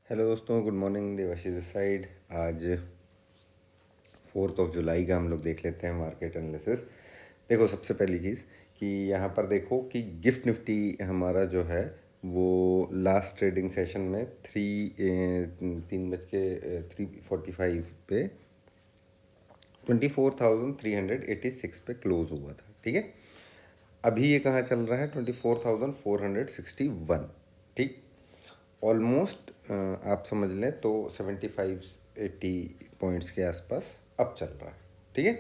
Hello दोस्तों, good morning. Debashish this side. आज 4 जुलाई का हम लोग देख लेते हैं मार्केट एनालिसिस। देखो, सबसे पहली चीज़ कि यहाँ पर देखो कि गिफ्ट निफ्टी हमारा जो है वो लास्ट ट्रेडिंग सेशन में 3:45 पे 24,386 पे क्लोज हुआ था। ठीक है, अभी ये कहाँ चल रहा है? 24,461। ठीक, ऑलमोस्ट आप समझ लें तो 75-80 पॉइंट्स के आसपास अब चल रहा है। ठीक है,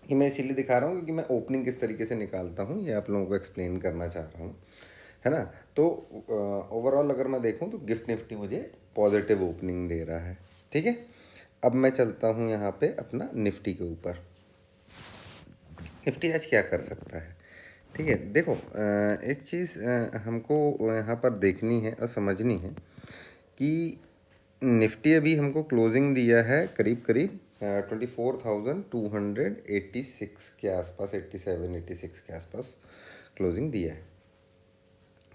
ये मैं इसीलिए दिखा रहा हूँ क्योंकि मैं ओपनिंग किस तरीके से निकालता हूँ ये आप लोगों को एक्सप्लेन करना चाह रहा हूँ, है ना। तो ओवरऑल अगर मैं देखूँ तो गिफ्ट निफ्टी मुझे पॉजिटिव ओपनिंग दे रहा है। ठीक है, अब मैं चलता हूँ यहाँ पे अपना निफ्टी के ऊपर। निफ्टी आज क्या कर सकता है? ठीक है, देखो, एक चीज़ हमको यहाँ पर देखनी है और समझनी है कि निफ्टी अभी हमको क्लोजिंग दिया है करीब करीब 24,286 के आसपास, 87-86 के आसपास क्लोजिंग दिया है।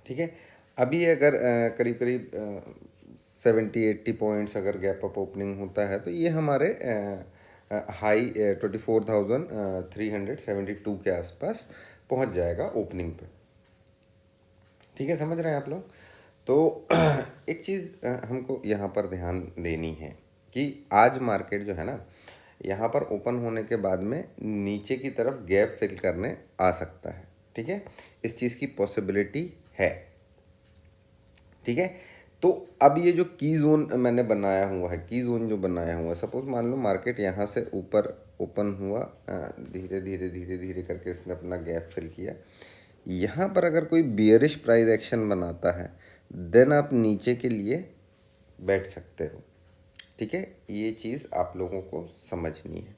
ठीक है, अभी अगर करीब करीब 70-80 पॉइंट्स अगर गैप अप ओपनिंग होता है तो ये हमारे हाई 24,372 के आसपास पहुंच जाएगा ओपनिंग पे। ठीक है, समझ रहे हैं आप लोग? तो एक चीज़ हमको यहाँ पर ध्यान देनी है कि आज मार्केट जो है ना, यहाँ पर ओपन होने के बाद में नीचे की तरफ गैप फिल करने आ सकता है। ठीक है, इस चीज़ की पॉसिबिलिटी है। ठीक है, तो अब ये जो की जोन मैंने बनाया हुआ है, की जोन जो बनाया हुआ है, सपोज मान लो मार्केट यहाँ से ऊपर ओपन हुआ, धीरे धीरे धीरे धीरे करके इसने अपना गैप फिल किया। यहाँ पर अगर कोई बियरिश प्राइस एक्शन बनाता है देन आप नीचे के लिए बैठ सकते हो। ठीक है, ये चीज़ आप लोगों को समझनी है।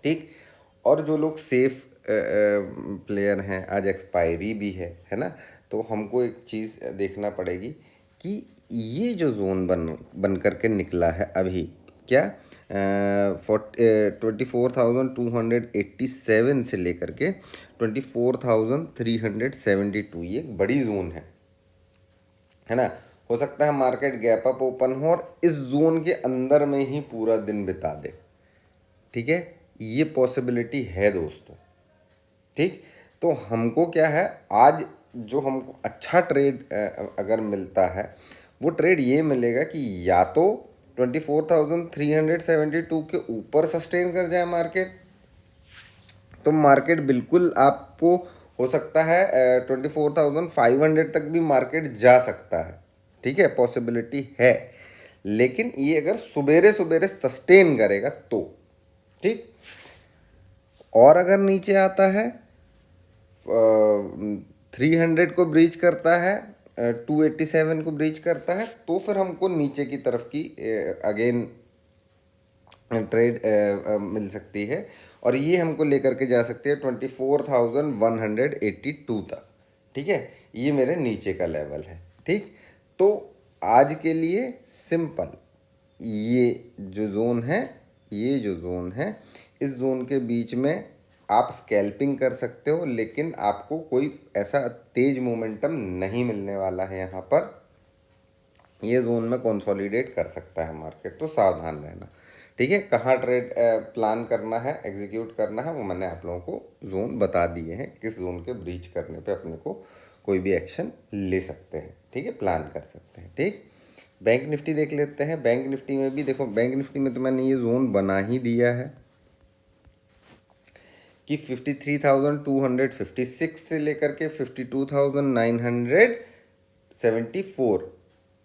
ठीक, और जो लोग सेफ प्लेयर हैं, आज एक्सपायरी भी है ना, तो हमको एक चीज़ देखना पड़ेगी कि ये जो जोन बन करके निकला है अभी, क्या 24,287 से लेकर के 24,372, ये एक बड़ी जोन है ना। हो सकता है मार्केट गैप अप ओपन हो और इस जोन के अंदर में ही पूरा दिन बिता दे। ठीक है, ये पॉसिबिलिटी है दोस्तों। ठीक, तो हमको क्या है, आज जो हमको अच्छा ट्रेड अगर मिलता है वो ट्रेड ये मिलेगा कि या तो 24,372 के ऊपर सस्टेन कर जाए मार्केट, तो मार्केट बिल्कुल आपको हो सकता है 24,500 तक भी मार्केट जा सकता है। ठीक है, पॉसिबिलिटी है, लेकिन ये अगर सुबेरे सुबेरे सस्टेन करेगा तो। ठीक, और अगर नीचे आता है 300 को ब्रीच करता है, 287 को ब्रीच करता है, तो फिर हमको नीचे की तरफ की अगेन ट्रेड मिल सकती है और ये हमको लेकर के जा सकती है 24,182 तक। ठीक है, ये मेरे नीचे का लेवल है। ठीक, तो आज के लिए सिंपल, ये जो जोन है, ये जो जोन है, इस जोन के बीच में आप स्कैल्पिंग कर सकते हो, लेकिन आपको कोई ऐसा तेज मोमेंटम नहीं मिलने वाला है यहाँ पर। ये जोन में कंसोलिडेट कर सकता है मार्केट, तो सावधान रहना। ठीक है, कहाँ ट्रेड प्लान करना है, एग्जीक्यूट करना है, वो मैंने आप लोगों को जोन बता दिए हैं। किस जोन के ब्रीच करने पे अपने को कोई भी एक्शन ले सकते हैं। ठीक है, प्लान कर सकते हैं। ठीक, बैंक निफ्टी देख लेते हैं। बैंक निफ्टी में भी देखो, बैंक निफ्टी में तो मैंने ये जोन बना ही दिया है कि 53,256 से लेकर के 52,974,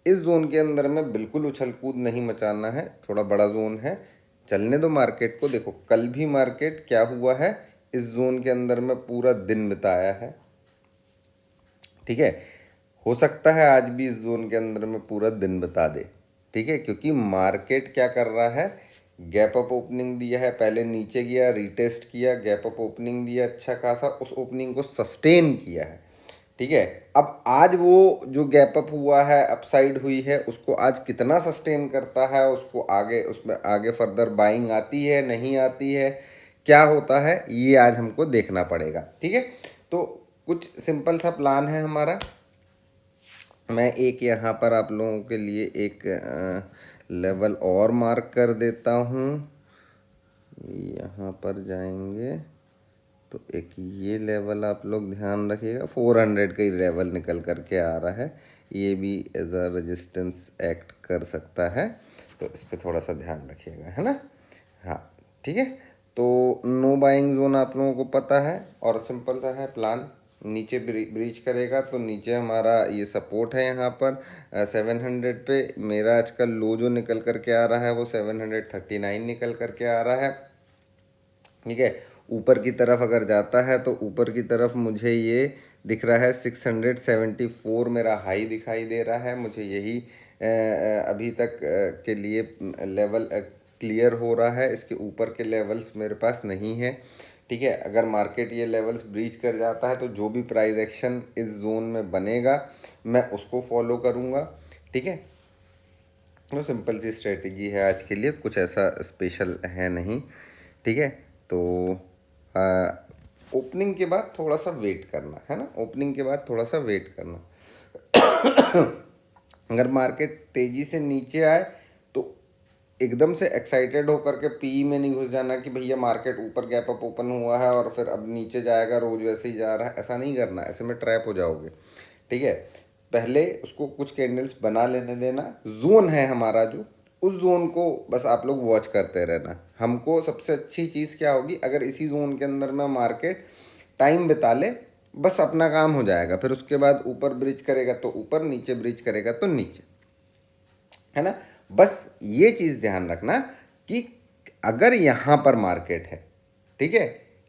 इस जोन के अंदर में बिल्कुल उछल कूद नहीं मचाना है। थोड़ा बड़ा जोन है, चलने दो मार्केट को। देखो, कल भी मार्केट क्या हुआ है, इस जोन के अंदर में पूरा दिन बिताया है। ठीक है, हो सकता है आज भी इस जोन के अंदर में पूरा दिन बिता दे। ठीक है, क्योंकि मार्केट क्या कर रहा है, गैप अप ओपनिंग दिया है, पहले नीचे गया, रीटेस्ट किया, गैप अप ओपनिंग दिया अच्छा खासा, उस ओपनिंग को सस्टेन किया है। ठीक है, अब आज वो जो गैप अप हुआ है, अपसाइड हुई है, उसको आज कितना सस्टेन करता है, उसको आगे, उसमें आगे फर्दर बाइंग आती है नहीं आती है, क्या होता है, ये आज हमको देखना पड़ेगा। ठीक है, तो कुछ सिंपल सा प्लान है हमारा मैं एक यहाँ पर आप लोगों के लिए एक लेवल और मार्क कर देता हूँ। यहाँ पर जाएंगे तो एक ये लेवल आप लोग ध्यान रखिएगा, 400 का ही लेवल निकल कर के आ रहा है, ये भी एज अ रेजिस्टेंस एक्ट कर सकता है, तो इस पर थोड़ा सा ध्यान रखिएगा, है ना। हाँ ठीक है, तो नो बाइंग जोन आप लोगों को पता है, और सिंपल सा है प्लान। नीचे ब्रीच करेगा तो नीचे हमारा ये सपोर्ट है यहाँ पर 700 पे। मेरा आज का लो जो निकल करके आ रहा है वो 739 निकल करके आ रहा है, ठीक है। ऊपर की तरफ अगर जाता है तो ऊपर की तरफ मुझे ये दिख रहा है 674 मेरा हाई दिखाई दे रहा है। मुझे यही अभी तक के लिए लेवल क्लियर हो रहा है, इसके ऊपर के लेवल्स मेरे पास नहीं है, ठीक है। अगर मार्केट ये लेवल्स ब्रीच कर जाता है तो जो भी प्राइस एक्शन इस जोन में बनेगा मैं उसको फॉलो करूँगा, ठीक है। तो सिंपल सी स्ट्रेटजी है आज के लिए, कुछ ऐसा स्पेशल है नहीं, ठीक है। तो ओपनिंग के बाद थोड़ा सा वेट करना है ना, ओपनिंग के बाद थोड़ा सा वेट करना। अगर मार्केट तेज़ी से नीचे आए तो एकदम से एक्साइटेड होकर के पी में नहीं घुस जाना कि भैया मार्केट ऊपर गैप अप ओपन हुआ है और फिर अब नीचे जाएगा, रोज वैसे ही जा रहा है, ऐसा नहीं करना, ऐसे में ट्रैप हो जाओगे, ठीक है। पहले उसको कुछ कैंडल्स बना लेने देना, जोन है हमारा जो, उस जोन को बस आप लोग वॉच करते रहना। हमको सबसे अच्छी चीज़ क्या होगी, अगर इसी जोन के अंदर में मार्केट टाइम बिता ले, बस अपना काम हो जाएगा। फिर उसके बाद ऊपर ब्रिज करेगा तो ऊपर, नीचे ब्रिज करेगा तो नीचे, है ना। बस ये चीज़ ध्यान रखना कि अगर यहाँ पर मार्केट है, ठीक है,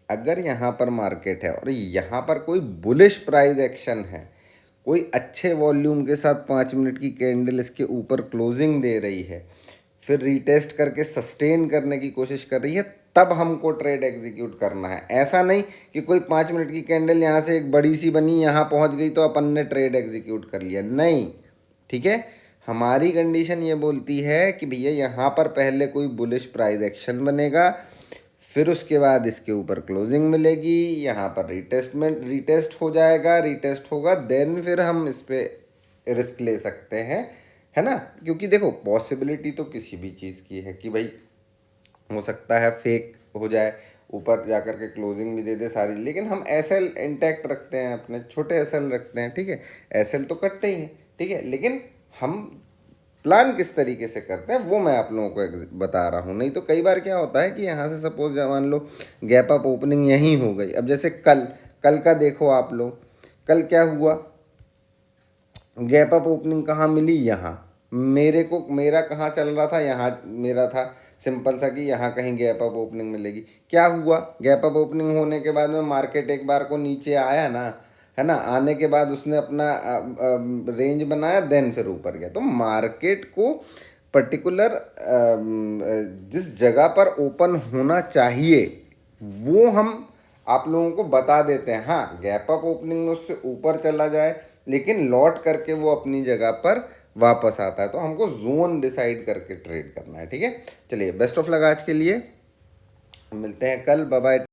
अगर यहाँ पर मार्केट है और यहाँ पर कोई बुलिश प्राइस एक्शन है, कोई अच्छे वॉल्यूम के साथ 5 मिनट की कैंडल इसके ऊपर क्लोजिंग दे रही है, फिर रीटेस्ट करके सस्टेन करने की कोशिश कर रही है, तब हमको ट्रेड एग्जीक्यूट करना है। ऐसा नहीं कि कोई 5 मिनट की कैंडल यहाँ से एक बड़ी सी बनी, यहाँ पहुँच गई तो अपन ने ट्रेड एग्जीक्यूट कर लिया, नहीं, ठीक है। हमारी कंडीशन ये बोलती है कि भैया यहाँ पर पहले कोई बुलिश प्राइस एक्शन बनेगा, फिर उसके बाद इसके ऊपर क्लोजिंग मिलेगी, यहाँ पर रीटेस्ट हो जाएगा, रीटेस्ट होगा, देन फिर हम इस पर रिस्क ले सकते हैं, है ना। क्योंकि देखो पॉसिबिलिटी तो किसी भी चीज़ की है कि भाई हो सकता है फेक हो जाए, ऊपर जाकर के क्लोजिंग भी दे दे सारी, लेकिन हम एसएल इंटैक्ट रखते हैं, अपने छोटे एसएल रखते हैं, ठीक है। एसएल तो कटते ही हैं, ठीक है, लेकिन हम प्लान किस तरीके से करते हैं वो मैं आप लोगों को बता रहा हूँ। नहीं तो कई बार क्या होता है कि यहाँ से सपोज मान लो गैप अप ओपनिंग यहीं हो गई, अब जैसे कल कल का देखो आप लोग, कल क्या हुआ, गैप अप ओपनिंग कहाँ मिली, यहाँ मेरा कहाँ चल रहा था, यहाँ मेरा था सिंपल सा कि यहाँ कहीं गैप अप ओपनिंग मिलेगी। क्या हुआ, गैप अप ओपनिंग होने के बाद में मार्केट एक बार को नीचे आया ना, है ना, आने के बाद उसने अपना रेंज बनाया, देन फिर ऊपर गया। तो मार्केट को पर्टिकुलर जिस जगह पर ओपन होना चाहिए वो हम आप लोगों को बता देते हैं। हाँ, गैप अप ओपनिंग में उससे ऊपर चला जाए लेकिन लौट करके वो अपनी जगह पर वापस आता है, तो हमको जोन डिसाइड करके ट्रेड करना है, ठीक है। चलिए, बेस्ट ऑफ लक आज के लिए, मिलते हैं कल, बाय बाय।